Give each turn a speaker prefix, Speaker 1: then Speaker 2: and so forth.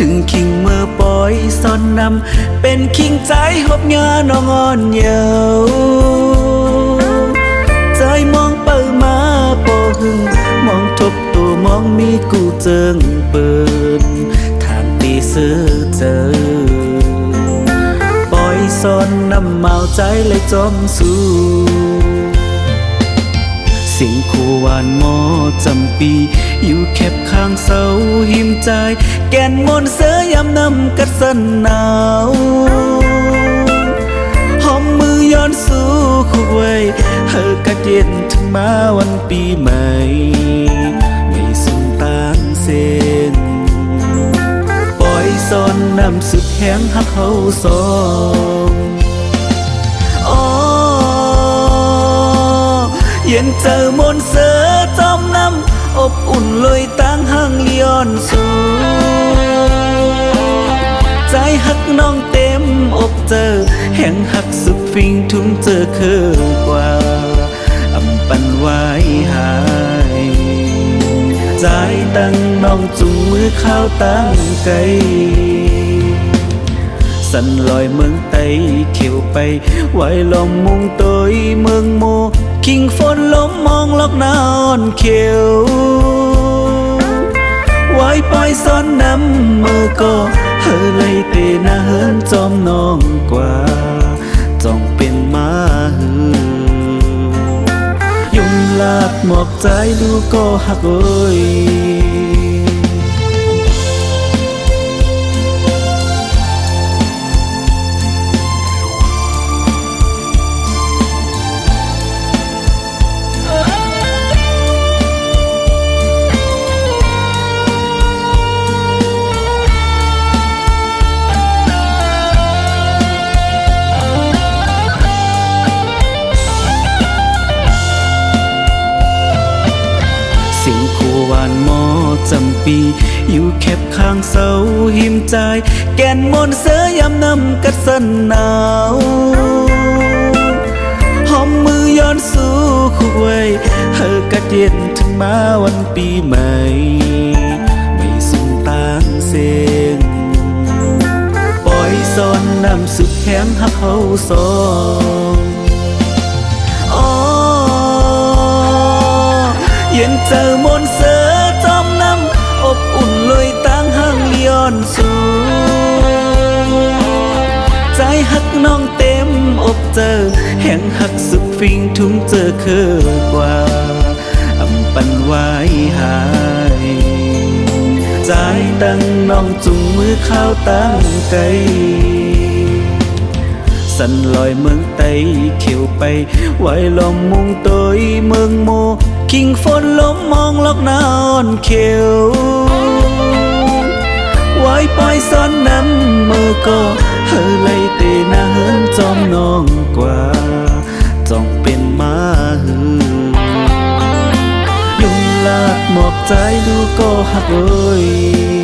Speaker 1: ถึงคิงเมื่อปล่อยซ่อนนำเป็นคิงใจหบงานองอ่อนเยาใจมองเปิดมาปอหึงมองทบตัวมองมีกูเจิงเปิดทางตีซื้อเจอปล่อยซ่อนนำเมาใจเลยจอมสู้สิ่งคู่หวานหมอจำปีอยู่แคบข้างเสาหิมใจแก่นมนเสือยำนำกัดสนหนาวหอมมือย้อนสู่คู่ไว้เฮอกัดเย็นถึงมาวันปีใหม่ไม่สุ่มต่างเส้นปล่อยซ่อนนำสุดแห้งหักเขาสองเย็นเจอมนเสือจอมน้ำอบอุ่นเลยตั้งห้างเลียนสูใจหักน้องเต็มอกเจอแห่งหักสุดฟิงทุ่มเจอเคือกว่าอำปันไว้หายใจตั้งน้องจุงมือข้าวตั้งไกลสันลอยเมืองไตเขียวไปไหวลมมุงตยเมืองโมคิงฝนลมมองลอกนอนเขียวไว้ปล่อยซ้อนน้ำมือก็เฮอเลยเตน่าเฮินจอมน้องกว่าจ้องเป็นมาหือยุ่งลาดหมอกใจดูก็หักเอ้ยสิ่งคู่หวานหมอจำปีอยู่แคบข้างเสาหิมใจแก่นมนเสือยำนำกัดสนหนาวหอมมือย้อนสู่คู่ไว้เฮอกัดเย็นถึงมาวันปีใหม่ไม่สุ่มต่างเส้นปล่อยซ่อนนำสุดแห้งหักเขาสองเย็นเจอมนเสือจอมน้ำอบอุ่นเลยตั้งห้างเลียนสูใจหักน้องเต็มอกเจอแห่งหักสุดฟิงทุ่มเจอเคือกว่าอำปันไว้หายใจตั้งน้องจุงมือข้าวตั้งไกลสันลอยเมืองไตเขียวไปไหวลมมุงตยเมืองโมคิงฝนลมมองลอกนอนเขียวไว้ปล่อยซ้อนน้ำมือก็เฮอเลยเตน่าเฮินจอมน้องกว่าจ้องเป็นมาหือยุ่งลากหมอกใจดูก็หักเอ้ย